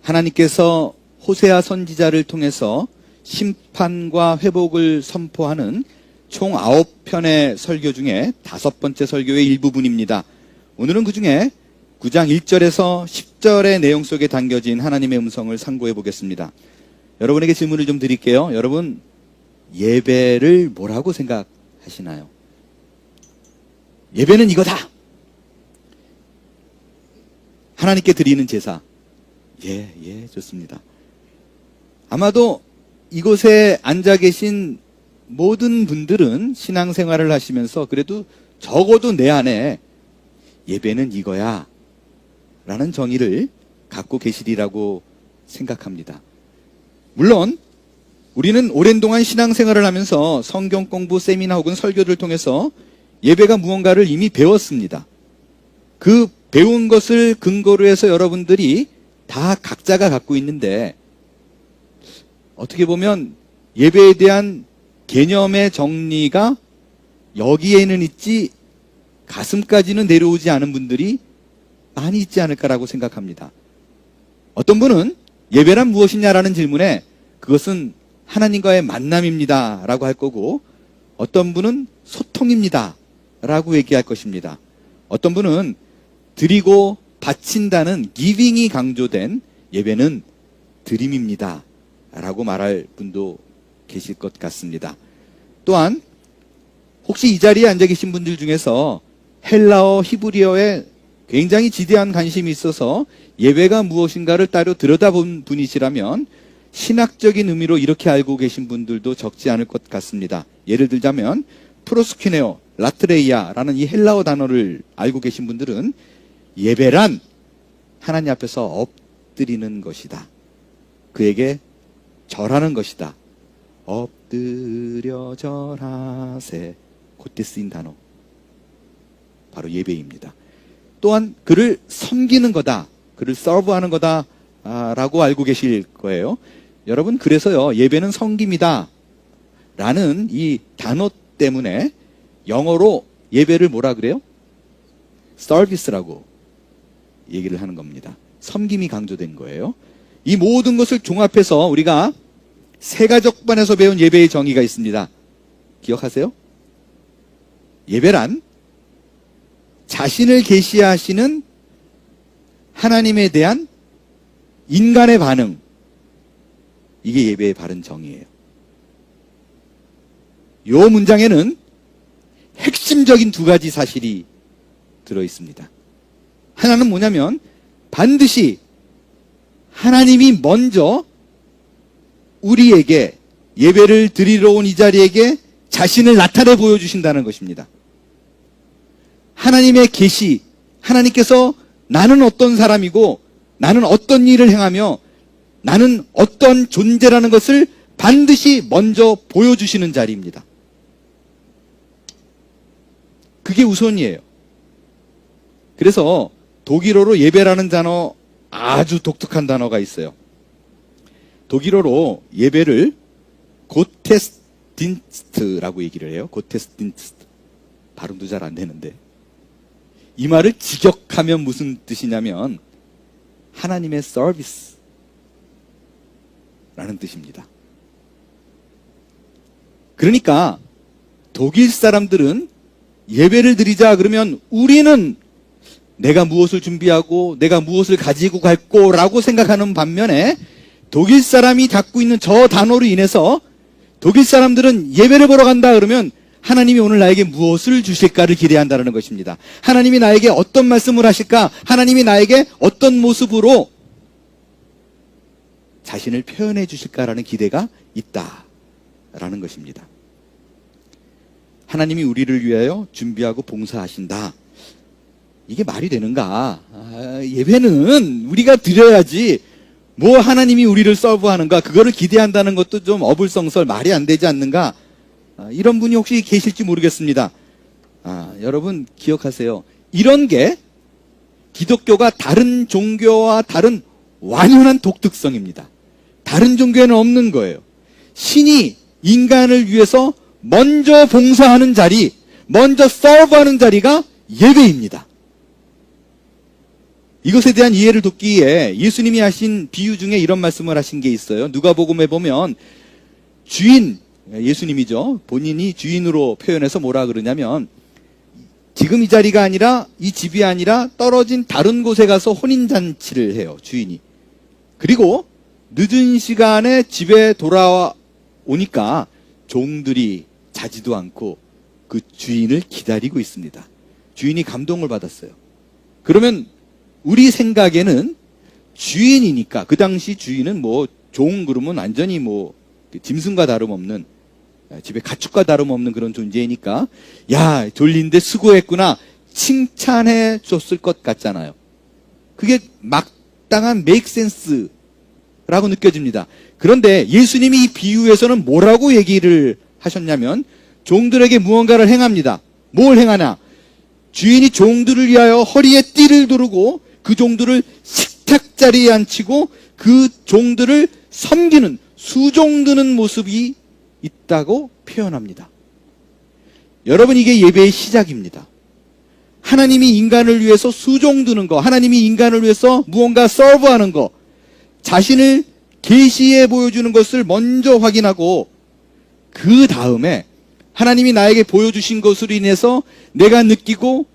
하나님께서 호세아 선지자를 통해서 심판과 회복을 선포하는 총 9편의 설교 중에 5번째 설교의 일부분입니다. 오늘은 그 중에 9장 1절에서 10절의 내용 속에 담겨진 하나님의 음성을 상고해 보겠습니다. 여러분에게 질문을 좀 드릴게요. 여러분, 예배를 뭐라고 생각하시나요? 예배는 이거다! 하나님께 드리는 제사. 예, 좋습니다. 아마도 이곳에 앉아 계신 모든 분들은 신앙생활을 하시면서 그래도 적어도 내 안에 예배는 이거야 라는 정의를 갖고 계시리라고 생각합니다. 물론 우리는 오랜 동안 신앙생활을 하면서 성경 공부, 세미나 혹은 설교를 통해서 예배가 무언가를 이미 배웠습니다. 그 배운 것을 근거로 해서 여러분들이 다 각자가 갖고 있는데 어떻게 보면 예배에 대한 개념의 정리가 여기에는 있지 가슴까지는 내려오지 않은 분들이 많이 있지 않을까라고 생각합니다. 어떤 분은 예배란 무엇이냐라는 질문에 그것은 하나님과의 만남입니다 라고 할 거고, 어떤 분은 소통입니다 라고 얘기할 것입니다. 어떤 분은 드리고 바친다는 기빙이 강조된 예배는 드림입니다 라고 말할 분도 계실 것 같습니다. 또한 혹시 이 자리에 앉아 계신 분들 중에서 헬라어, 히브리어에 굉장히 지대한 관심이 있어서 예배가 무엇인가를 따로 들여다본 분이시라면 신학적인 의미로 이렇게 알고 계신 분들도 적지 않을 것 같습니다. 예를 들자면 프로스퀴네오, 라트레이아라는 이 헬라어 단어를 알고 계신 분들은 예배란 하나님 앞에서 엎드리는 것이다. 그에게 절하는 것이다. 엎드려 절하세. 그때 쓰인 단어. 바로 예배입니다. 또한 그를 섬기는 거다. 그를 서브하는 거다. 라고 알고 계실 거예요. 여러분, 그래서요, 예배는 섬김이다 라는 이 단어 때문에 영어로 예배를 뭐라 그래요? 서비스라고 얘기를 하는 겁니다. 섬김이 강조된 거예요. 이 모든 것을 종합해서 우리가 세가족반에서 배운 예배의 정의가 있습니다. 기억하세요? 예배란 자신을 계시하시는 하나님에 대한 인간의 반응, 이게 예배의 바른 정의예요. 이 문장에는 핵심적인 2가지 사실이 들어있습니다. 하나는 뭐냐면 반드시 하나님이 먼저 우리에게 예배를 드리러 온 이 자리에게 자신을 나타내 보여주신다는 것입니다. 하나님의 계시, 하나님께서 나는 어떤 사람이고 나는 어떤 일을 행하며 나는 어떤 존재라는 것을 반드시 먼저 보여주시는 자리입니다. 그게 우선이에요. 그래서 독일어로 예배라는 단어, 아주 독특한 단어가 있어요. 독일어로 예배를 고테스딘스트라고 얘기를 해요. 고테스딘스트. 발음도 잘 안 되는데. 이 말을 직역하면 무슨 뜻이냐면 하나님의 서비스 라는 뜻입니다. 그러니까 독일 사람들은 예배를 드리자 그러면 우리는 내가 무엇을 준비하고 내가 무엇을 가지고 갈 거라고 생각하는 반면에 독일 사람이 갖고 있는 저 단어로 인해서 독일 사람들은 예배를 보러 간다 그러면 하나님이 오늘 나에게 무엇을 주실까를 기대한다는 것입니다. 하나님이 나에게 어떤 말씀을 하실까? 하나님이 나에게 어떤 모습으로 자신을 표현해 주실까라는 기대가 있다라는 것입니다. 하나님이 우리를 위하여 준비하고 봉사하신다. 이게 말이 되는가? 예배는 우리가 드려야지 뭐 하나님이 우리를 서브하는가? 그거를 기대한다는 것도 좀 어불성설, 말이 안 되지 않는가? 이런 분이 혹시 계실지 모르겠습니다. 여러분 기억하세요. 이런 게 기독교가 다른 종교와 다른 완연한 독특성입니다. 다른 종교에는 없는 거예요. 신이 인간을 위해서 먼저 봉사하는 자리, 먼저 서브하는 자리가 예배입니다. 이것에 대한 이해를 돕기 위해 예수님이 하신 비유 중에 이런 말씀을 하신 게 있어요. 누가복음에 보면 주인, 예수님이죠. 본인이 주인으로 표현해서 뭐라 그러냐면 지금 이 자리가 아니라 이 집이 아니라 떨어진 다른 곳에 가서 혼인잔치를 해요. 주인이. 그리고 늦은 시간에 집에 돌아오니까 종들이 자지도 않고 그 주인을 기다리고 있습니다. 주인이 감동을 받았어요. 그러면 우리 생각에는 주인이니까, 그 당시 주인은 뭐 종 그러면 완전히 뭐 짐승과 다름없는, 집에 가축과 다름없는 그런 존재이니까 야, 졸린데 수고했구나 칭찬해 줬을 것 같잖아요. 그게 마땅한 make sense 라고 느껴집니다. 그런데 예수님이 이 비유에서는 뭐라고 얘기를 하셨냐면 종들에게 무언가를 행합니다. 뭘 행하나? 주인이 종들을 위하여 허리에 띠를 두르고 그 종들을 식탁 자리에 앉히고 그 종들을 섬기는, 수종드는 모습이 있다고 표현합니다. 여러분, 이게 예배의 시작입니다. 하나님이 인간을 위해서 수종드는 거, 하나님이 인간을 위해서 무언가 서브하는 거, 자신을 계시해 보여주는 것을 먼저 확인하고 그 다음에 하나님이 나에게 보여주신 것으로 인해서 내가 느끼고,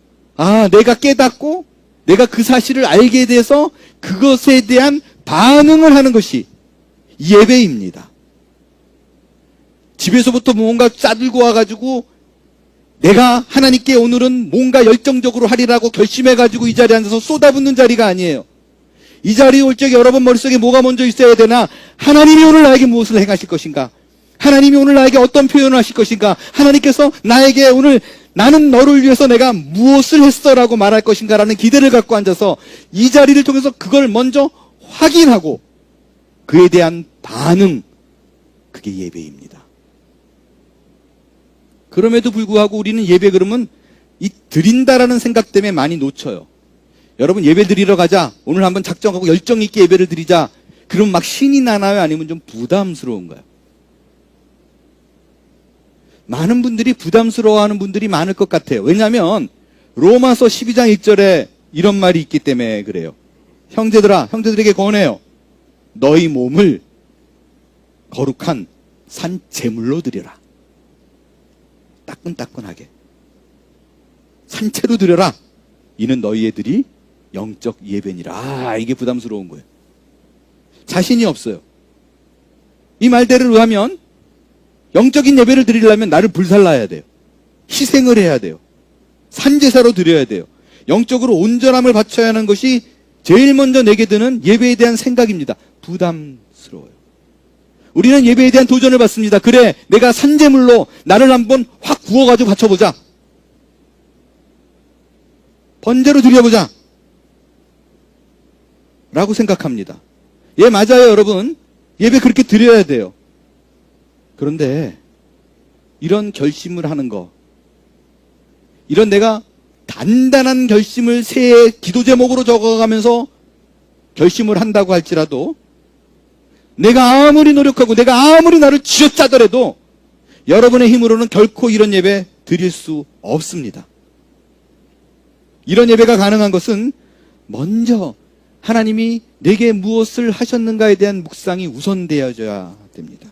내가 깨닫고 내가 그 사실을 알게 돼서 그것에 대한 반응을 하는 것이 예배입니다. 집에서부터 뭔가 싸들고 와가지고 내가 하나님께 오늘은 뭔가 열정적으로 하리라고 결심해가지고 이 자리에 앉아서 쏟아붓는 자리가 아니에요. 이 자리에 올 적에 여러분 머릿속에 뭐가 먼저 있어야 되나? 하나님이 오늘 나에게 무엇을 행하실 것인가? 하나님이 오늘 나에게 어떤 표현을 하실 것인가? 하나님께서 나에게 오늘 나는 너를 위해서 내가 무엇을 했어라고 말할 것인가라는 기대를 갖고 앉아서 이 자리를 통해서 그걸 먼저 확인하고 그에 대한 반응, 그게 예배입니다. 그럼에도 불구하고 우리는 예배 그러면 이 드린다라는 생각 때문에 많이 놓쳐요. 여러분, 예배 드리러 가자. 오늘 한번 작정하고 열정 있게 예배를 드리자. 그럼 막 신이 나나요? 아니면 좀 부담스러운가요? 많은 분들이 부담스러워하는 분들이 많을 것 같아요. 왜냐하면 로마서 12장 1절에 이런 말이 있기 때문에 그래요. 형제들아, 형제들에게 권해요. 너희 몸을 거룩한 산 제물로 드려라. 따끈따끈하게. 산채로 드려라. 이는 너희들이 영적 예배니라. 이게 부담스러운 거예요. 자신이 없어요. 이 말대로 의하면 영적인 예배를 드리려면 나를 불살라야 돼요. 희생을 해야 돼요. 산제사로 드려야 돼요. 영적으로 온전함을 바쳐야 하는 것이 제일 먼저 내게 드는 예배에 대한 생각입니다. 부담스러워요. 우리는 예배에 대한 도전을 받습니다. 그래, 내가 산제물로 나를 한번 확 구워가지고 바쳐보자. 번제로 드려보자. 라고 생각합니다. 예, 맞아요, 여러분. 예배 그렇게 드려야 돼요. 그런데 이런 결심을 하는 거, 이런 내가 단단한 결심을 새해 기도 제목으로 적어가면서 결심을 한다고 할지라도 내가 아무리 노력하고 내가 아무리 나를 쥐어짜더라도 여러분의 힘으로는 결코 이런 예배 드릴 수 없습니다. 이런 예배가 가능한 것은 먼저 하나님이 내게 무엇을 하셨는가에 대한 묵상이 우선되어져야 됩니다.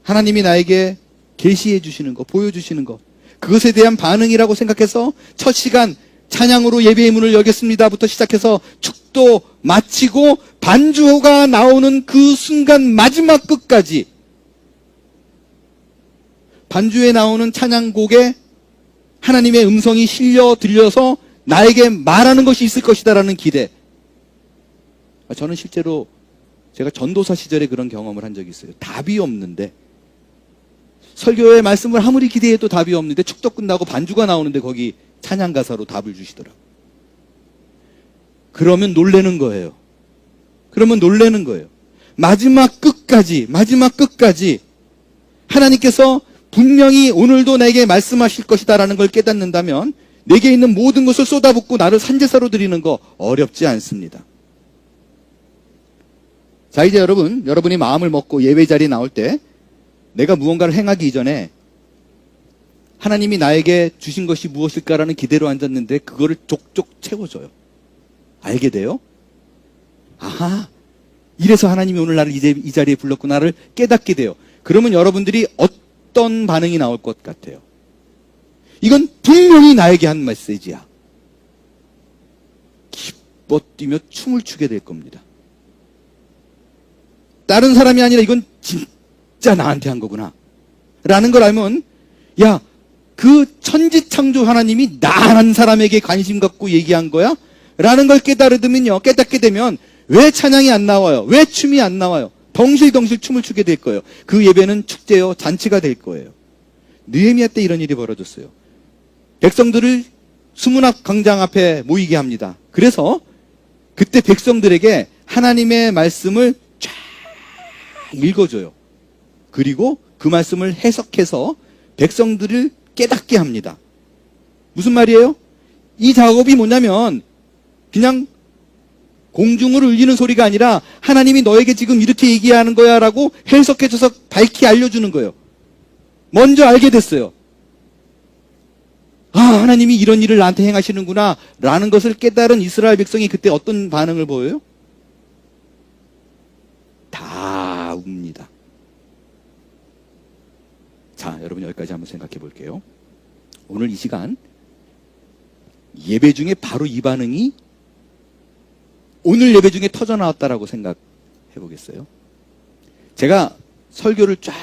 하나님이 나에게 계시해 주시는 것, 보여주시는 것, 그것에 대한 반응이라고 생각해서 첫 시간 찬양으로 예배의 문을 열겠습니다부터 시작해서 축도 마치고 반주가 나오는 그 순간 마지막 끝까지 반주에 나오는 찬양곡에 하나님의 음성이 실려 들려서 나에게 말하는 것이 있을 것이다라는 기대. 저는 실제로 제가 전도사 시절에 그런 경험을 한 적이 있어요. 답이 없는데, 설교의 말씀을 아무리 기대해도 답이 없는데 축도 끝나고 반주가 나오는데 거기 찬양 가사로 답을 주시더라고요. 그러면 놀라는 거예요. 그러면 놀라는 거예요. 마지막 끝까지 하나님께서 분명히 오늘도 내게 말씀하실 것이다라는 걸 깨닫는다면 내게 있는 모든 것을 쏟아붓고 나를 산제사로 드리는 거 어렵지 않습니다. 자, 이제 여러분이 마음을 먹고 예배 자리에 나올 때 내가 무언가를 행하기 이전에 하나님이 나에게 주신 것이 무엇일까라는 기대로 앉았는데 그거를 족족 채워줘요. 알게 돼요. 아하, 이래서 하나님이 오늘 나를 이 자리에 불렀구나를 깨닫게 돼요. 그러면 여러분들이 어떤 반응이 나올 것 같아요? 이건 분명히 나에게 한 메시지야. 기뻐 뛰며 춤을 추게 될 겁니다. 다른 사람이 아니라 이건 진짜 나한테 한 거구나 라는 걸 알면, 야, 그 천지창조 하나님이 나 한 사람에게 관심 갖고 얘기한 거야? 라는 걸 깨닫게 되면 왜 찬양이 안 나와요? 왜 춤이 안 나와요? 덩실덩실 춤을 추게 될 거예요. 그 예배는 축제요, 잔치가 될 거예요. 느헤미야 때 이런 일이 벌어졌어요. 백성들을 수문앞 광장 앞에 모이게 합니다. 그래서 그때 백성들에게 하나님의 말씀을 쫙 읽어줘요. 그리고 그 말씀을 해석해서 백성들을 깨닫게 합니다. 무슨 말이에요? 이 작업이 뭐냐면 그냥 공중을 울리는 소리가 아니라 하나님이 너에게 지금 이렇게 얘기하는 거야 라고 해석해줘서 밝히 알려주는 거예요. 먼저 알게 됐어요. 아, 하나님이 이런 일을 나한테 행하시는구나 라는 것을 깨달은 이스라엘 백성이 그때 어떤 반응을 보여요? 다 웁니다. 자, 여러분 여기까지 한번 생각해 볼게요. 오늘 이 시간 예배 중에 바로 이 반응이 오늘 예배 중에 터져 나왔다라고 생각해 보겠어요. 제가 설교를 쫙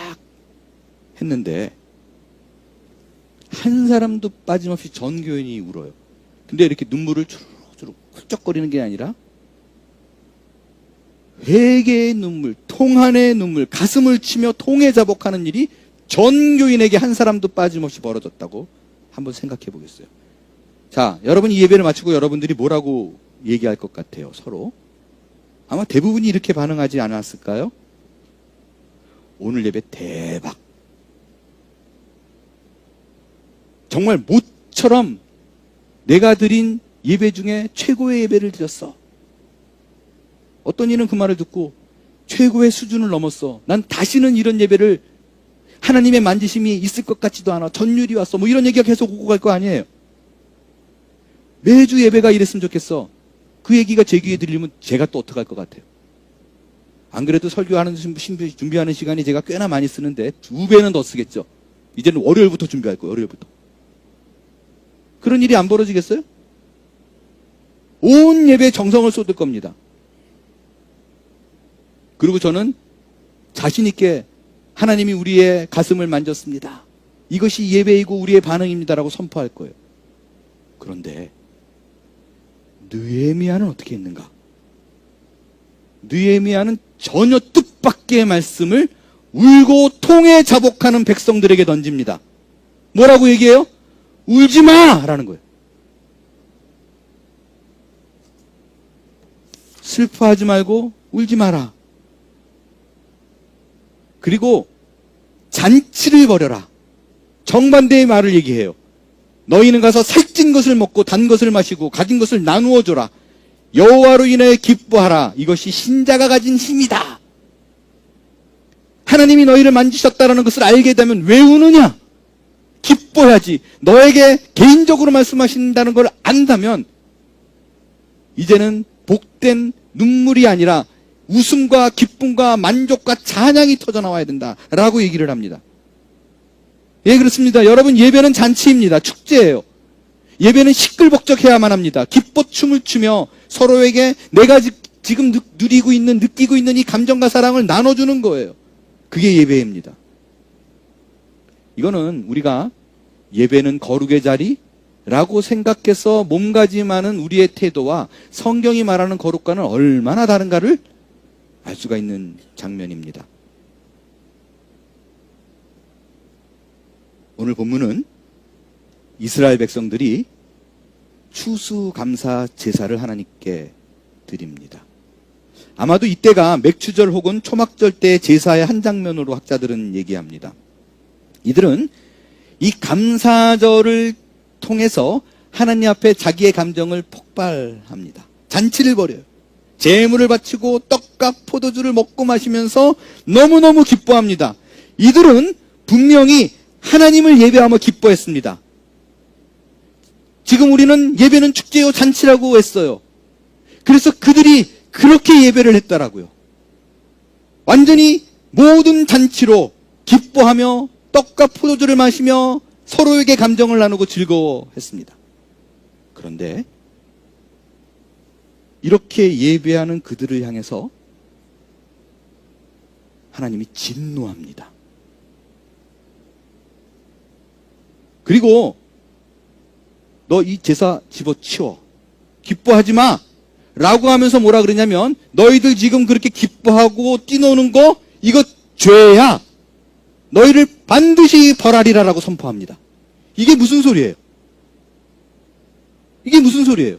했는데 한 사람도 빠짐없이 전 교인이 울어요. 근데 이렇게 눈물을 주룩주룩 훌쩍거리는 게 아니라 회개의 눈물, 통한의 눈물, 가슴을 치며 통해 자복하는 일이 전 교인에게 한 사람도 빠짐없이 벌어졌다고 한번 생각해 보겠어요. 자, 여러분 이 예배를 마치고 여러분들이 뭐라고 얘기할 것 같아요, 서로? 아마 대부분이 이렇게 반응하지 않았을까요? 오늘 예배 대박. 정말 모처럼 내가 드린 예배 중에 최고의 예배를 드렸어. 어떤 이는 그 말을 듣고 최고의 수준을 넘었어. 난 다시는 이런 예배를 하나님의 만지심이 있을 것 같지도 않아. 전율이 왔어. 뭐 이런 얘기가 계속 오고 갈 거 아니에요. 매주 예배가 이랬으면 좋겠어. 그 얘기가 제 귀에 들리면 제가 또 어떡할 것 같아요. 안 그래도 설교하는 준비하는 시간이 제가 꽤나 많이 쓰는데 2배는 더 쓰겠죠. 이제는 월요일부터 준비할 거예요. 월요일부터. 그런 일이 안 벌어지겠어요? 온 예배에 정성을 쏟을 겁니다. 그리고 저는 자신 있게 하나님이 우리의 가슴을 만졌습니다. 이것이 예배이고 우리의 반응입니다라고 선포할 거예요. 그런데 느헤미야는 어떻게 했는가? 느헤미야는 전혀 뜻밖의 말씀을 울고 통해 자복하는 백성들에게 던집니다. 뭐라고 얘기해요? 울지 마! 라는 거예요. 슬퍼하지 말고 울지 마라. 그리고 잔치를 벌여라. 정반대의 말을 얘기해요. 너희는 가서 살찐 것을 먹고 단 것을 마시고 가진 것을 나누어 줘라. 여호와로 인해 기뻐하라. 이것이 신자가 가진 힘이다. 하나님이 너희를 만지셨다라는 것을 알게 되면 왜 우느냐? 기뻐해야지. 너에게 개인적으로 말씀하신다는 걸 안다면 이제는 복된 눈물이 아니라 웃음과 기쁨과 만족과 찬양이 터져나와야 된다라고 얘기를 합니다. 예, 그렇습니다. 여러분, 예배는 잔치입니다. 축제예요. 예배는 시끌벅적해야만 합니다. 기뻐 춤을 추며 서로에게 내가 지금 누리고 있는, 느끼고 있는 이 감정과 사랑을 나눠주는 거예요. 그게 예배입니다. 이거는 우리가 예배는 거룩의 자리라고 생각해서 몸가짐하는 우리의 태도와 성경이 말하는 거룩과는 얼마나 다른가를 알 수가 있는 장면입니다. 오늘 본문은 이스라엘 백성들이 추수감사 제사를 하나님께 드립니다. 아마도 이때가 맥추절 혹은 초막절 때 제사의 한 장면으로 학자들은 얘기합니다. 이들은 이 감사절을 통해서 하나님 앞에 자기의 감정을 폭발합니다. 잔치를 벌여요. 제물을 바치고 떡과 포도주를 먹고 마시면서 너무너무 기뻐합니다. 이들은 분명히 하나님을 예배하며 기뻐했습니다. 지금 우리는 예배는 축제요 잔치라고 했어요. 그래서 그들이 그렇게 예배를 했더라고요. 완전히 모든 잔치로 기뻐하며 떡과 포도주를 마시며 서로에게 감정을 나누고 즐거워했습니다. 그런데 이렇게 예배하는 그들을 향해서 하나님이 진노합니다. 그리고 너 이 제사 집어치워. 기뻐하지 마. 라고 하면서 뭐라 그러냐면 너희들 지금 그렇게 기뻐하고 뛰노는 거 이거 죄야. 너희를 반드시 벌하리라라고 선포합니다. 이게 무슨 소리예요? 이게 무슨 소리예요?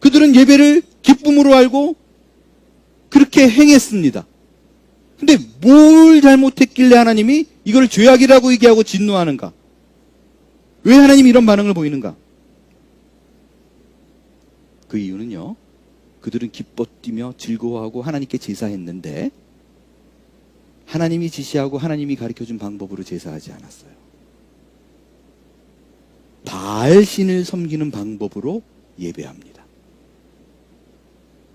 그들은 예배를 기쁨으로 알고 그렇게 행했습니다. 근데 뭘 잘못했길래 하나님이 이걸 죄악이라고 얘기하고 진노하는가? 왜 하나님이 이런 반응을 보이는가? 그 이유는요, 그들은 기뻐 뛰며 즐거워하고 하나님께 제사했는데 하나님이 지시하고 하나님이 가르쳐준 방법으로 제사하지 않았어요. 바알신을 섬기는 방법으로 예배합니다.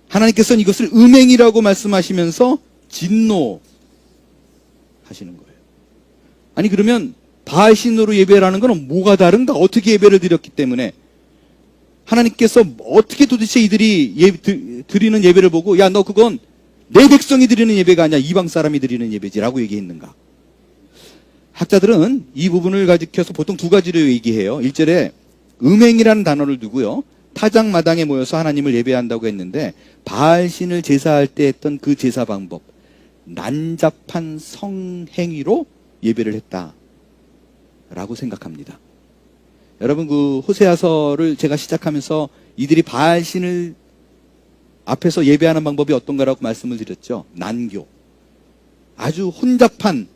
하나님께서는 이것을 음행이라고 말씀하시면서 진노하시는 거예요. 아니 그러면 바알신으로 예배라는 건 뭐가 다른가? 어떻게 예배를 드렸기 때문에 하나님께서 어떻게 도대체 이들이 드리는 예배를 보고 야 너 그건 내 백성이 드리는 예배가 아니야 이방 사람이 드리는 예배지라고 얘기했는가? 학자들은 이 부분을 가지켜서 보통 두 가지로 얘기해요. 1절에 음행이라는 단어를 두고요. 타작마당에 모여서 하나님을 예배한다고 했는데 바알신을 제사할 때 했던 그 제사 방법 난잡한 성행위로 예배를 했다라고 생각합니다. 여러분 그 호세아서를 제가 시작하면서 이들이 바알신을 앞에서 예배하는 방법이 어떤가라고 말씀을 드렸죠. 난교. 아주 혼잡한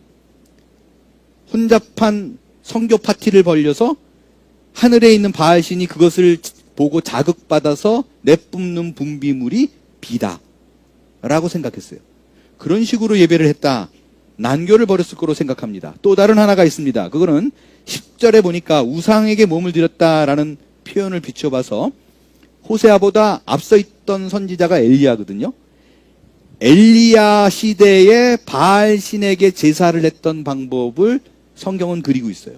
성교 파티를 벌려서 하늘에 있는 바알신이 그것을 보고 자극받아서 내뿜는 분비물이 비다 라고 생각했어요. 그런 식으로 예배를 했다. 난교를 벌였을 거로 생각합니다. 또 다른 하나가 있습니다. 그거는 10절에 보니까 우상에게 몸을 드렸다라는 표현을 비춰봐서 호세아보다 앞서 있던 선지자가 엘리야거든요. 엘리야 시대에 바알신에게 제사를 했던 방법을 성경은 그리고 있어요.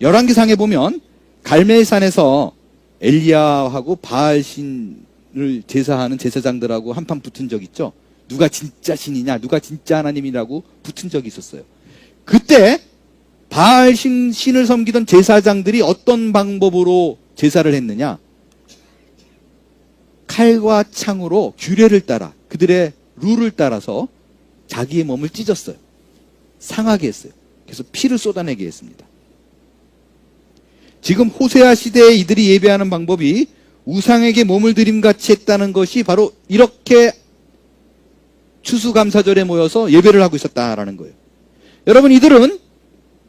열왕기상에 보면 갈멜산에서 엘리야하고 바알신을 제사하는 제사장들하고 한판 붙은 적 있죠. 누가 진짜 신이냐, 누가 진짜 하나님이라고 붙은 적이 있었어요. 그때 바알신을 섬기던 제사장들이 어떤 방법으로 제사를 했느냐? 칼과 창으로 규례를 따라 그들의 룰을 따라서 자기의 몸을 찢었어요. 상하게 했어요. 그래서 피를 쏟아내게 했습니다. 지금 호세아 시대에 이들이 예배하는 방법이 우상에게 몸을 들임같이 했다는 것이 바로 이렇게 추수감사절에 모여서 예배를 하고 있었다라는 거예요. 여러분 이들은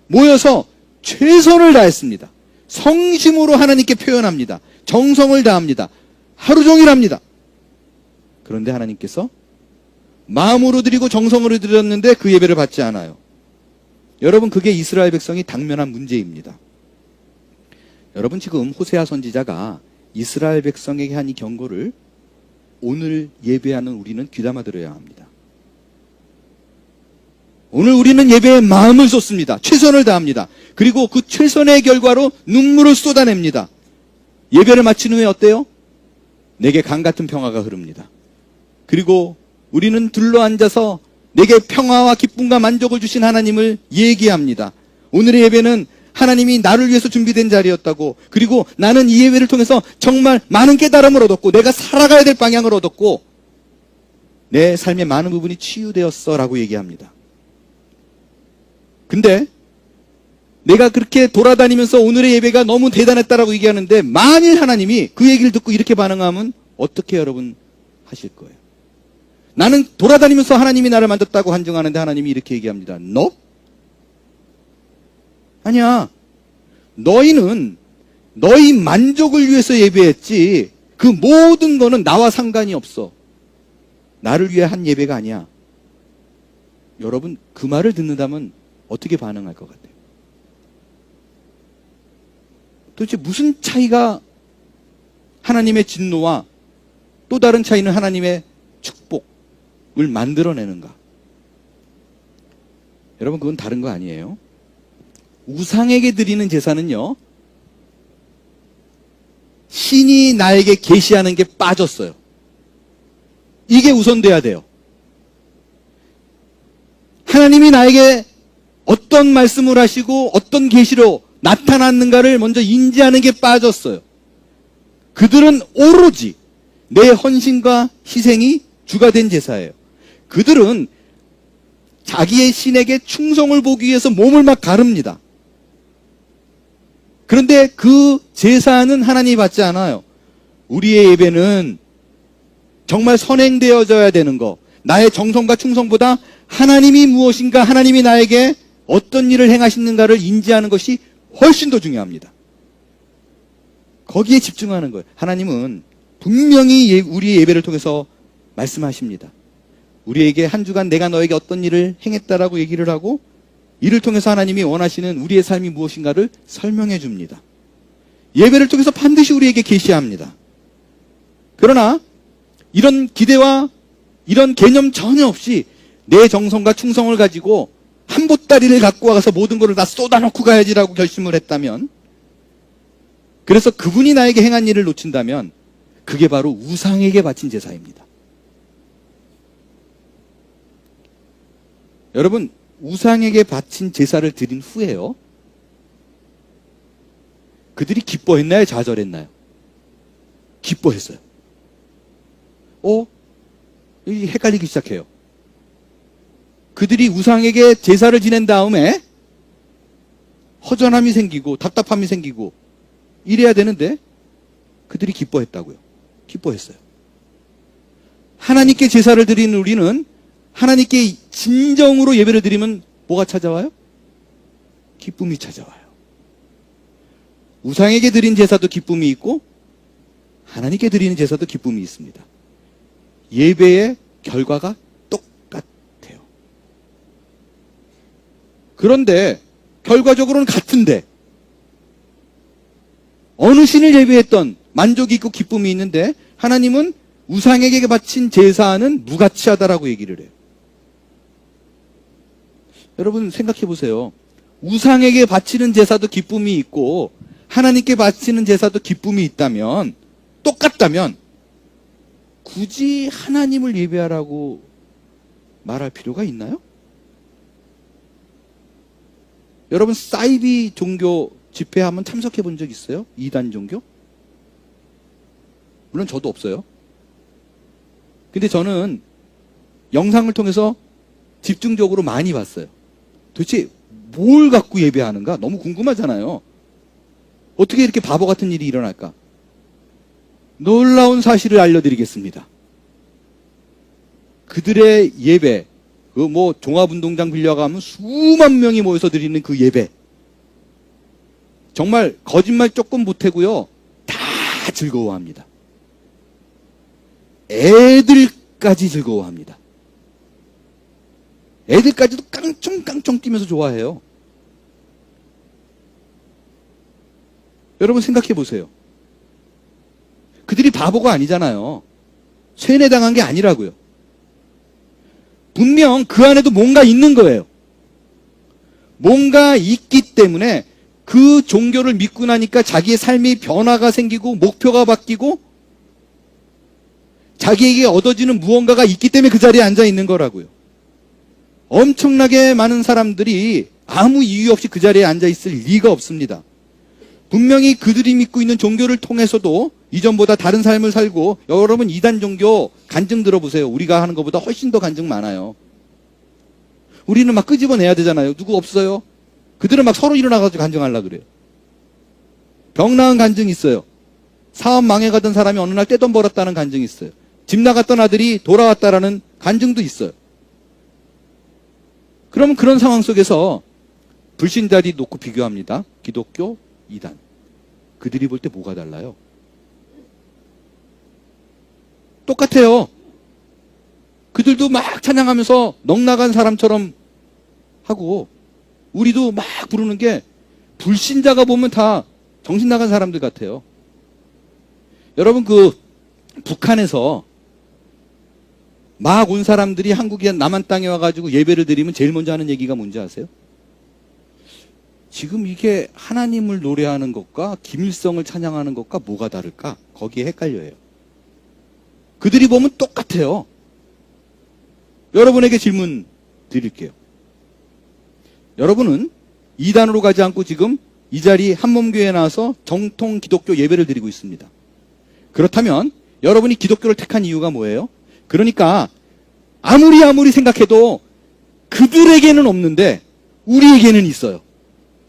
모여서 최선을 다했습니다. 성심으로 하나님께 표현합니다. 정성을 다합니다. 하루 종일 합니다. 그런데 하나님께서 마음으로 드리고 정성으로 드렸는데 그 예배를 받지 않아요. 여러분 그게 이스라엘 백성이 당면한 문제입니다. 여러분 지금 호세아 선지자가 이스라엘 백성에게 한 이 경고를 오늘 예배하는 우리는 귀담아 들어야 합니다. 오늘 우리는 예배에 마음을 쏟습니다. 최선을 다합니다. 그리고 그 최선의 결과로 눈물을 쏟아냅니다. 예배를 마친 후에 어때요? 내게 강 같은 평화가 흐릅니다. 그리고 우리는 둘러앉아서 내게 평화와 기쁨과 만족을 주신 하나님을 얘기합니다. 오늘의 예배는 하나님이 나를 위해서 준비된 자리였다고, 그리고 나는 이 예배를 통해서 정말 많은 깨달음을 얻었고 내가 살아가야 될 방향을 얻었고 내 삶의 많은 부분이 치유되었어 라고 얘기합니다. 근데 내가 그렇게 돌아다니면서 오늘의 예배가 너무 대단했다라고 얘기하는데 만일 하나님이 그 얘기를 듣고 이렇게 반응하면 어떻게 여러분 하실 거예요? 나는 돌아다니면서 하나님이 나를 만졌다고 한증하는데 하나님이 이렇게 얘기합니다. No? 아니야. 너희는 너희 만족을 위해서 예배했지 그 모든 거는 나와 상관이 없어. 나를 위해 한 예배가 아니야. 여러분 그 말을 듣는다면 어떻게 반응할 것 같아요? 도대체 무슨 차이가 하나님의 진노와 또 다른 차이는 하나님의 축복을 만들어내는가? 여러분, 그건 다른 거 아니에요? 우상에게 드리는 제사는요, 신이 나에게 계시하는 게 빠졌어요. 이게 우선돼야 돼요. 하나님이 나에게 어떤 말씀을 하시고 어떤 계시로 나타났는가를 먼저 인지하는 게 빠졌어요. 그들은 오로지 내 헌신과 희생이 주가 된 제사예요. 그들은 자기의 신에게 충성을 보기 위해서 몸을 막 가릅니다. 그런데 그 제사는 하나님이 받지 않아요. 우리의 예배는 정말 선행되어져야 되는 거, 나의 정성과 충성보다 하나님이 무엇인가, 하나님이 나에게 어떤 일을 행하시는가를 인지하는 것이 훨씬 더 중요합니다. 거기에 집중하는 거예요. 하나님은 분명히 우리의 예배를 통해서 말씀하십니다. 우리에게 한 주간 내가 너에게 어떤 일을 행했다라고 얘기를 하고, 이를 통해서 하나님이 원하시는 우리의 삶이 무엇인가를 설명해 줍니다. 예배를 통해서 반드시 우리에게 계시합니다. 그러나 이런 기대와 이런 개념 전혀 없이 내 정성과 충성을 가지고 한 보따리를 갖고 와서 모든 것을 다 쏟아놓고 가야지라고 결심을 했다면, 그래서 그분이 나에게 행한 일을 놓친다면 그게 바로 우상에게 바친 제사입니다. 여러분, 우상에게 바친 제사를 드린 후에요, 그들이 기뻐했나요? 좌절했나요? 기뻐했어요. 이 헷갈리기 시작해요. 그들이 우상에게 제사를 지낸 다음에 허전함이 생기고 답답함이 생기고 이래야 되는데 그들이 기뻐했다고요. 기뻐했어요. 하나님께 제사를 드리는 우리는 하나님께 진정으로 예배를 드리면 뭐가 찾아와요? 기쁨이 찾아와요. 우상에게 드린 제사도 기쁨이 있고 하나님께 드리는 제사도 기쁨이 있습니다. 예배의 결과가 똑같아요. 그런데 결과적으로는 같은데 어느 신을 예배했던 만족이 있고 기쁨이 있는데 하나님은 우상에게 바친 제사는 무가치하다라고 얘기를 해요. 여러분 생각해 보세요. 우상에게 바치는 제사도 기쁨이 있고 하나님께 바치는 제사도 기쁨이 있다면, 똑같다면 굳이 하나님을 예배하라고 말할 필요가 있나요? 여러분 사이비 종교 집회 한번 참석해 본 적 있어요? 이단 종교? 물론 저도 없어요. 근데 저는 영상을 통해서 집중적으로 많이 봤어요. 도대체 뭘 갖고 예배하는가? 너무 궁금하잖아요. 어떻게 이렇게 바보 같은 일이 일어날까? 놀라운 사실을 알려드리겠습니다. 그들의 예배, 종합운동장 빌려가면 수만 명이 모여서 드리는 그 예배, 정말 거짓말 조금 보태고요, 다 즐거워합니다. 애들까지 즐거워합니다. 애들까지도 깡총깡총 뛰면서 좋아해요. 여러분 생각해 보세요. 그들이 바보가 아니잖아요. 세뇌당한 게 아니라고요. 분명 그 안에도 뭔가 있는 거예요. 뭔가 있기 때문에 그 종교를 믿고 나니까 자기의 삶의 변화가 생기고 목표가 바뀌고 자기에게 얻어지는 무언가가 있기 때문에 그 자리에 앉아 있는 거라고요. 엄청나게 많은 사람들이 아무 이유 없이 그 자리에 앉아 있을 리가 없습니다. 분명히 그들이 믿고 있는 종교를 통해서도 이전보다 다른 삶을 살고, 여러분 이단 종교 간증 들어보세요. 우리가 하는 것보다 훨씬 더 간증 많아요. 우리는 막 끄집어내야 되잖아요. 누구 없어요? 그들은 막 서로 일어나가지고 간증하려고 그래요. 병 나은 간증이 있어요. 사업 망해가던 사람이 어느 날 떼돈 벌었다는 간증이 있어요. 집 나갔던 아들이 돌아왔다라는 간증도 있어요. 그러면 그런 상황 속에서 불신자들이 놓고 비교합니다. 기독교, 이단. 그들이 볼 때 뭐가 달라요? 똑같아요. 그들도 막 찬양하면서 넉나간 사람처럼 하고, 우리도 막 부르는 게 불신자가 보면 다 정신 나간 사람들 같아요. 여러분 북한에서 막 온 사람들이 한국에 남한 땅에 와가지고 예배를 드리면 제일 먼저 하는 얘기가 뭔지 아세요? 지금 이게 하나님을 노래하는 것과 김일성을 찬양하는 것과 뭐가 다를까? 거기에 헷갈려요. 그들이 보면 똑같아요. 여러분에게 질문 드릴게요. 여러분은 이단으로 가지 않고 지금 이 자리 한몸교회에 나와서 정통 기독교 예배를 드리고 있습니다. 그렇다면 여러분이 기독교를 택한 이유가 뭐예요? 그러니까 아무리 생각해도 그들에게는 없는데 우리에게는 있어요.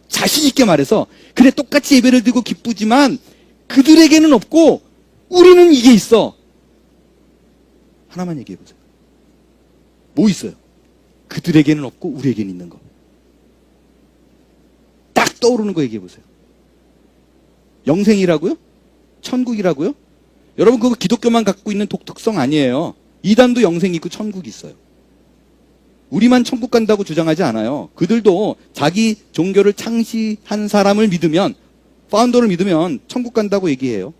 자신 있게 말해서 그래 똑같이 예배를 드리고 기쁘지만 그들에게는 없고 우리는 이게 있어. 하나만 얘기해 보세요. 뭐 있어요? 그들에게는 없고 우리에게는 있는 거. 딱 떠오르는 거 얘기해 보세요. 영생이라고요? 천국이라고요? 여러분 그거 기독교만 갖고 있는 독특성 아니에요. 이단도 영생이 있고 천국이 있어요. 우리만 천국 간다고 주장하지 않아요. 그들도 자기 종교를 창시한 사람을 믿으면, 파운더를 믿으면 천국 간다고 얘기해요.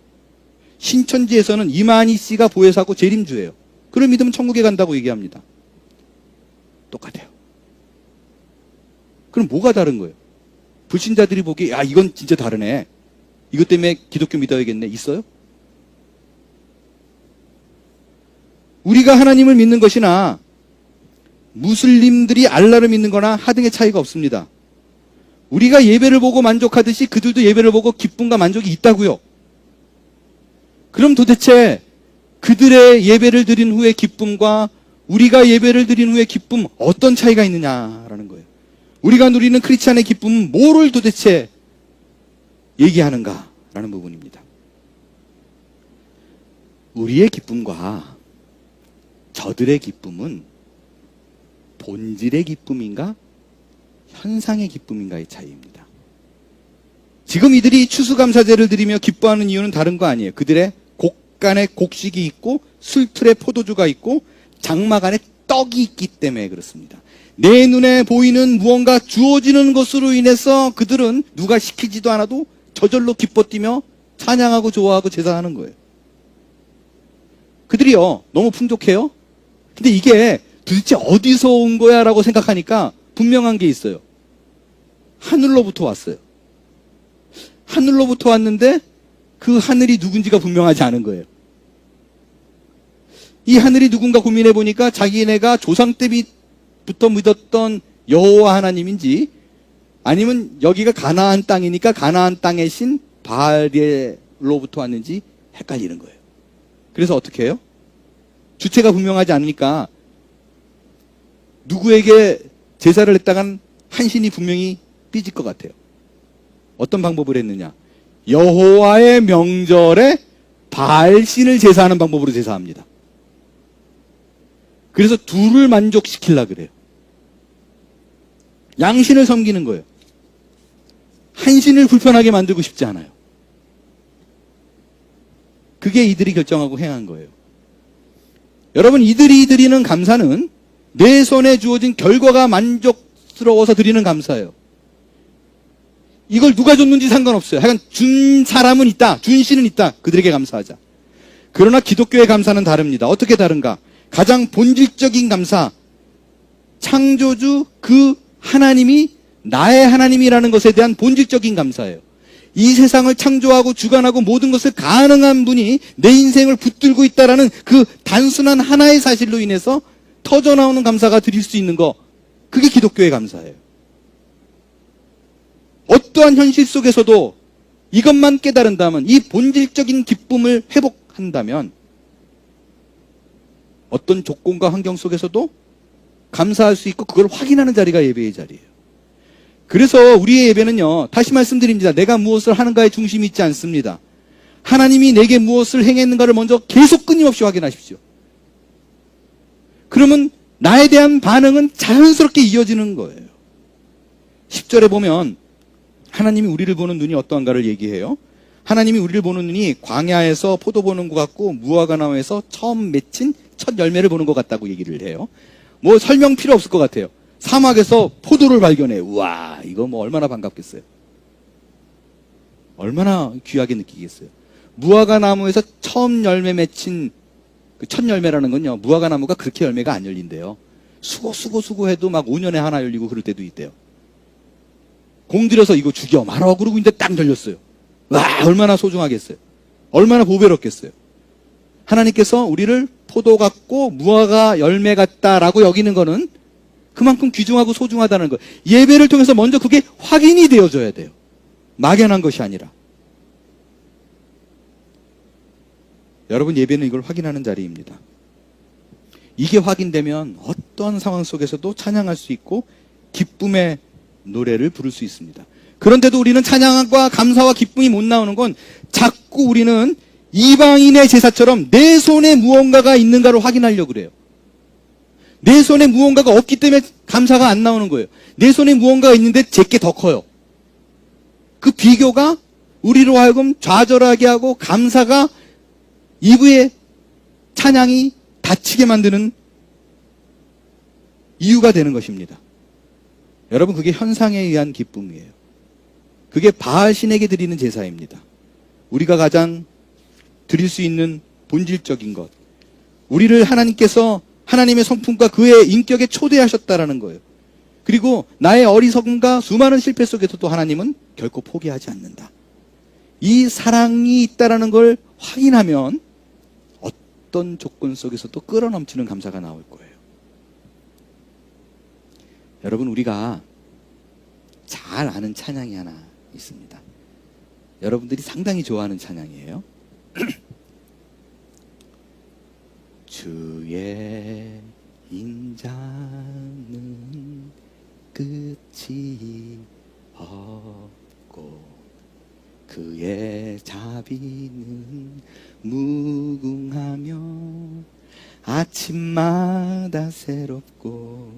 신천지에서는 이만희 씨가 보혜사고 재림주예요. 그를 믿으면 천국에 간다고 얘기합니다. 똑같아요. 그럼 뭐가 다른 거예요? 불신자들이 보기에 야 이건 진짜 다르네. 이것 때문에 기독교 믿어야겠네. 있어요? 우리가 하나님을 믿는 것이나 무슬림들이 알라를 믿는 거나 하등의 차이가 없습니다. 우리가 예배를 보고 만족하듯이 그들도 예배를 보고 기쁨과 만족이 있다고요. 그럼 도대체 그들의 예배를 드린 후의 기쁨과 우리가 예배를 드린 후의 기쁨 어떤 차이가 있느냐라는 거예요. 우리가 누리는 크리스찬의 기쁨은 뭐를 도대체 얘기하는가라는 부분입니다. 우리의 기쁨과 저들의 기쁨은 본질의 기쁨인가 현상의 기쁨인가의 차이입니다. 지금 이들이 추수감사제를 드리며 기뻐하는 이유는 다른 거 아니에요. 그들의 곡간에 곡식이 있고 술틀에 포도주가 있고 장막 안에 떡이 있기 때문에 그렇습니다. 내 눈에 보이는 무언가 주어지는 것으로 인해서 그들은 누가 시키지도 않아도 저절로 기뻐 뛰며 찬양하고 좋아하고 제사하는 거예요. 그들이요 너무 풍족해요. 근데 이게 도대체 어디서 온 거야 라고 생각하니까 분명한 게 있어요. 하늘로부터 왔어요. 하늘로부터 왔는데 그 하늘이 누군지가 분명하지 않은 거예요. 이 하늘이 누군가 고민해 보니까 자기네가 조상 때부터 믿었던 여호와 하나님인지 아니면 여기가 가나안 땅이니까 가나안 땅의 신 바알로부터 왔는지 헷갈리는 거예요. 그래서 어떻게 해요? 주체가 분명하지 않으니까 누구에게 제사를 했다간 한 신이 분명히 삐질 것 같아요. 어떤 방법을 했느냐? 여호와의 명절에 바알 신을 제사하는 방법으로 제사합니다. 그래서 둘을 만족시키려고 그래요. 양신을 섬기는 거예요. 한 신을 불편하게 만들고 싶지 않아요. 그게 이들이 결정하고 행한 거예요. 여러분 이들이 드리는 감사는 내 손에 주어진 결과가 만족스러워서 드리는 감사예요. 이걸 누가 줬는지 상관없어요. 하여간 준 사람은 있다. 준 신은 있다. 그들에게 감사하자. 그러나 기독교의 감사는 다릅니다. 어떻게 다른가? 가장 본질적인 감사. 창조주 그 하나님이 나의 하나님이라는 것에 대한 본질적인 감사예요. 이 세상을 창조하고 주관하고 모든 것을 가능한 분이 내 인생을 붙들고 있다라는 그 단순한 하나의 사실로 인해서 터져나오는 감사가 드릴 수 있는 거, 그게 기독교의 감사예요. 어떠한 현실 속에서도 이것만 깨달은다면, 이 본질적인 기쁨을 회복한다면 어떤 조건과 환경 속에서도 감사할 수 있고 그걸 확인하는 자리가 예배의 자리예요. 그래서 우리의 예배는요, 다시 말씀드립니다. 내가 무엇을 하는가에 중심이 있지 않습니다. 하나님이 내게 무엇을 행했는가를 먼저 계속 끊임없이 확인하십시오. 그러면 나에 대한 반응은 자연스럽게 이어지는 거예요. 10절에 보면 하나님이 우리를 보는 눈이 어떠한가를 얘기해요. 하나님이 우리를 보는 눈이 광야에서 포도 보는 것 같고 무화과나무에서 처음 맺힌 첫 열매를 보는 것 같다고 얘기를 해요. 뭐 설명 필요 없을 것 같아요. 사막에서 포도를 발견해. 우와, 이거 뭐 얼마나 반갑겠어요. 얼마나 귀하게 느끼겠어요. 무화과 나무에서 처음 열매 맺힌 그 첫 열매라는 건요, 무화과 나무가 그렇게 열매가 안 열린대요. 수고해도 막 5년에 하나 열리고 그럴 때도 있대요. 공들여서 이거 죽여 말아 그러고 있는데 딱 열렸어요. 와, 얼마나 소중하겠어요. 얼마나 보배롭겠어요. 하나님께서 우리를 포도 같고 무화과 열매 같다라고 여기는 거는 그만큼 귀중하고 소중하다는 거예요. 예배를 통해서 먼저 그게 확인이 되어져야 돼요. 막연한 것이 아니라. 여러분, 예배는 이걸 확인하는 자리입니다. 이게 확인되면 어떠한 상황 속에서도 찬양할 수 있고 기쁨의 노래를 부를 수 있습니다. 그런데도 우리는 찬양과 감사와 기쁨이 못 나오는 건 자꾸 우리는 이방인의 제사처럼 내 손에 무언가가 있는가를 확인하려고 그래요. 내 손에 무언가가 없기 때문에 감사가 안 나오는 거예요. 내 손에 무언가가 있는데 제게 더 커요. 그 비교가 우리로 하여금 좌절하게 하고 감사가 이브의 찬양이 다치게 만드는 이유가 되는 것입니다. 여러분, 그게 현상에 의한 기쁨이에요. 그게 바알 신에게 드리는 제사입니다. 우리가 가장 드릴 수 있는 본질적인 것, 우리를 하나님께서 하나님의 성품과 그의 인격에 초대하셨다라는 거예요. 그리고 나의 어리석음과 수많은 실패 속에서도 하나님은 결코 포기하지 않는다. 이 사랑이 있다라는 걸 확인하면 어떤 조건 속에서도 끌어넘치는 감사가 나올 거예요. 여러분, 우리가 잘 아는 찬양이 하나 있습니다. 여러분들이 상당히 좋아하는 찬양이에요. 주의 인자는 끝이 없고 그의 자비는 무궁하며 아침마다 새롭고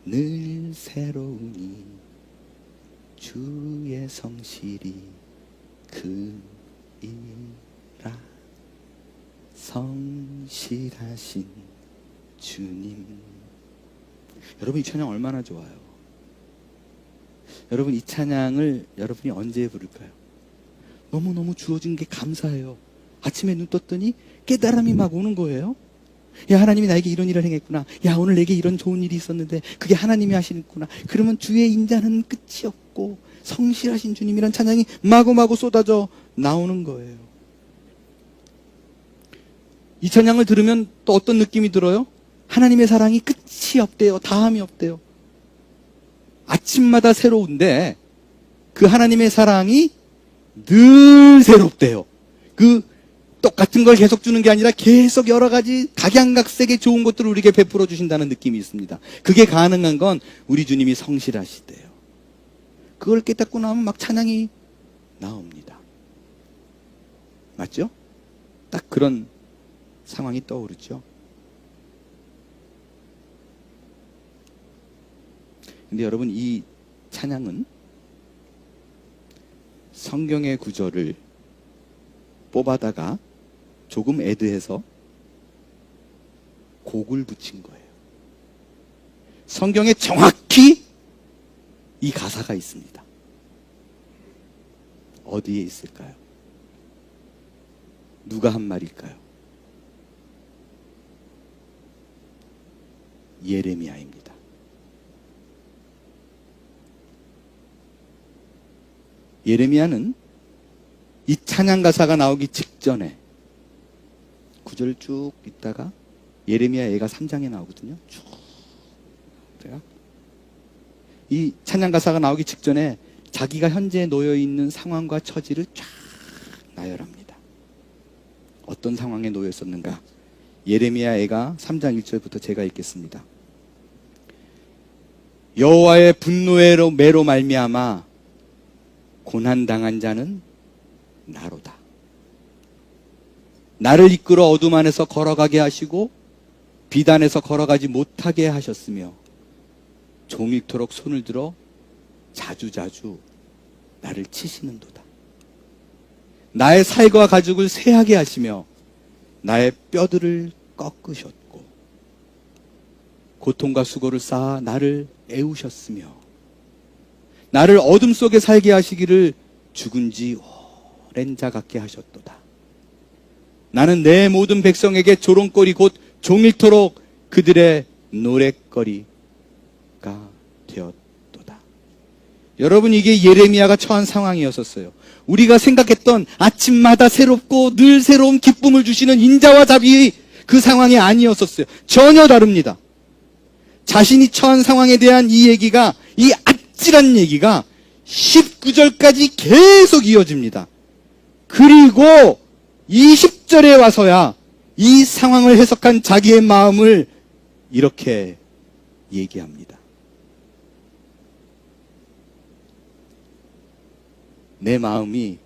늘 새로우니 주의 성실이 크니라. 성실하신 주님. 여러분, 이 찬양 얼마나 좋아요. 여러분, 이 찬양을 여러분이 언제 부를까요? 너무너무 주어진 게 감사해요. 아침에 눈 떴더니 깨달음이 막 오는 거예요. 야, 하나님이 나에게 이런 일을 행했구나. 야, 오늘 내게 이런 좋은 일이 있었는데 그게 하나님이 하시는구나. 그러면 주의 인자는 끝이 없고 성실하신 주님이란 찬양이 마구마구 쏟아져 나오는 거예요. 이 찬양을 들으면 또 어떤 느낌이 들어요? 하나님의 사랑이 끝이 없대요. 다함이 없대요. 아침마다 새로운데 그 하나님의 사랑이 늘 새롭대요. 그 똑같은 걸 계속 주는 게 아니라 계속 여러 가지 각양각색의 좋은 것들을 우리에게 베풀어 주신다는 느낌이 있습니다. 그게 가능한 건 우리 주님이 성실하시대요. 그걸 깨닫고 나면 막 찬양이 나옵니다. 맞죠? 딱 그런 상황이 떠오르죠. 근데 여러분, 이 찬양은 성경의 구절을 뽑아다가 조금 애드해서 곡을 붙인 거예요. 성경에 정확히 이 가사가 있습니다. 어디에 있을까요? 누가 한 말일까요? 예레미야입니다. 예레미야는 이 찬양 가사가 나오기 직전에 구절 쭉 읽다가 예레미야 애가 3장에 나오거든요. 쭉. 이 찬양 가사가 나오기 직전에 자기가 현재 놓여 있는 상황과 처지를 쫙 나열합니다. 어떤 상황에 놓여 있었는가? 예레미야 애가 3장 1절부터 제가 읽겠습니다. 여호와의 분노의 매로 말미암아 고난 당한 자는 나로다. 나를 이끌어 어둠 안에서 걸어가게 하시고 비단에서 걸어가지 못하게 하셨으며 종일토록 손을 들어 자주자주 나를 치시는도다. 나의 살과 가죽을 쇠하게 하시며 나의 뼈들을 꺾으셨고 고통과 수고를 쌓아 나를 애우셨으며 나를 어둠 속에 살게 하시기를 죽은 지 오랜 자 같게 하셨도다. 나는 내 모든 백성에게 조롱거리 곧 종일토록 그들의 노랫거리가 되었도다. 여러분, 이게 예레미야가 처한 상황이었었어요. 우리가 생각했던 아침마다 새롭고 늘 새로운 기쁨을 주시는 인자와 자비, 그 상황이 아니었었어요. 전혀 다릅니다. 자신이 처한 상황에 대한 이 얘기가, 이 아찔한 얘기가 19절까지 계속 이어집니다. 그리고 20절에 와서야 이 상황을 해석한 자기의 마음을 이렇게 얘기합니다. 내 마음이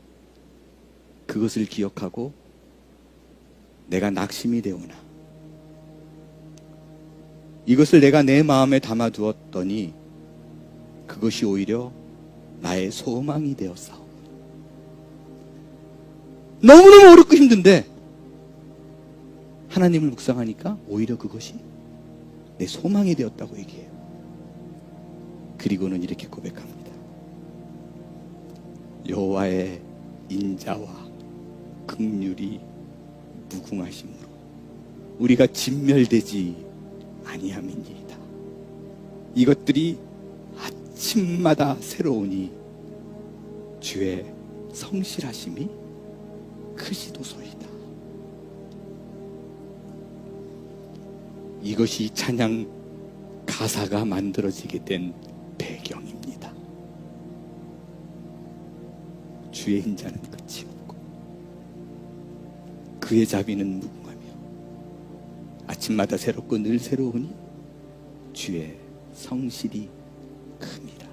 그것을 기억하고 내가 낙심이 되오나 이것을 내가 내 마음에 담아두었더니 그것이 오히려 나의 소망이 되었사오. 너무너무 어렵고 힘든데 하나님을 묵상하니까 오히려 그것이 내 소망이 되었다고 얘기해요. 그리고는 이렇게 고백합니다. 여호와의 인자와 긍휼이 무궁하심으로 우리가 진멸되지 아니함이니이다. 이것들이 아침마다 새로우니 주의 성실하심이 크시도소이다. 이것이 찬양 가사가 만들어지게 된 배경입니다. 주의 인자는 끝이 없고 그의 자비는 무궁하며 아침마다 새롭고 늘 새로우니 주의 성실이 큽니다.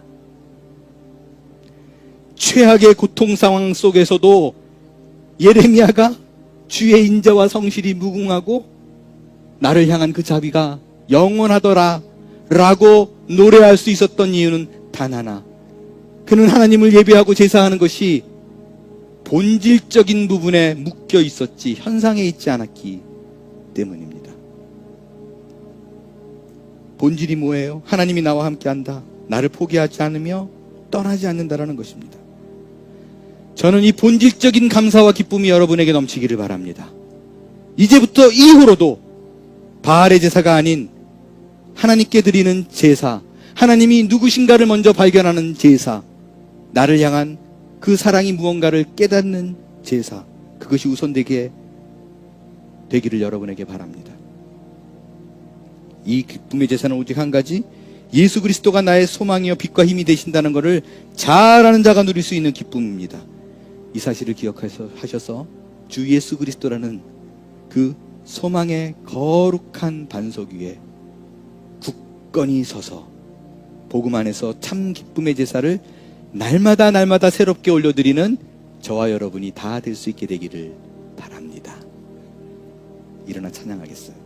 최악의 고통 상황 속에서도 예레미야가 주의 인자와 성실이 무궁하고 나를 향한 그 자비가 영원하더라 라고 노래할 수 있었던 이유는 단 하나, 그는 하나님을 예배하고 제사하는 것이 본질적인 부분에 묶여 있었지 현상에 있지 않았기 때문입니다. 본질이 뭐예요? 하나님이 나와 함께한다, 나를 포기하지 않으며 떠나지 않는다라는 것입니다. 저는 이 본질적인 감사와 기쁨이 여러분에게 넘치기를 바랍니다. 이제부터 이후로도 바알의 제사가 아닌 하나님께 드리는 제사, 하나님이 누구신가를 먼저 발견하는 제사, 나를 향한 그 사랑이 무언가를 깨닫는 제사, 그것이 우선되기를 여러분에게 바랍니다. 이 기쁨의 제사는 오직 한 가지, 예수 그리스도가 나의 소망이요 빛과 힘이 되신다는 것을 잘 아는 자가 누릴 수 있는 기쁨입니다. 이 사실을 기억하셔서 주 예수 그리스도라는 그 소망의 거룩한 반석 위에 굳건히 서서 복음 안에서 참 기쁨의 제사를 날마다 새롭게 올려드리는 저와 여러분이 다 될 수 있게 되기를 바랍니다. 일어나 찬양하겠어요.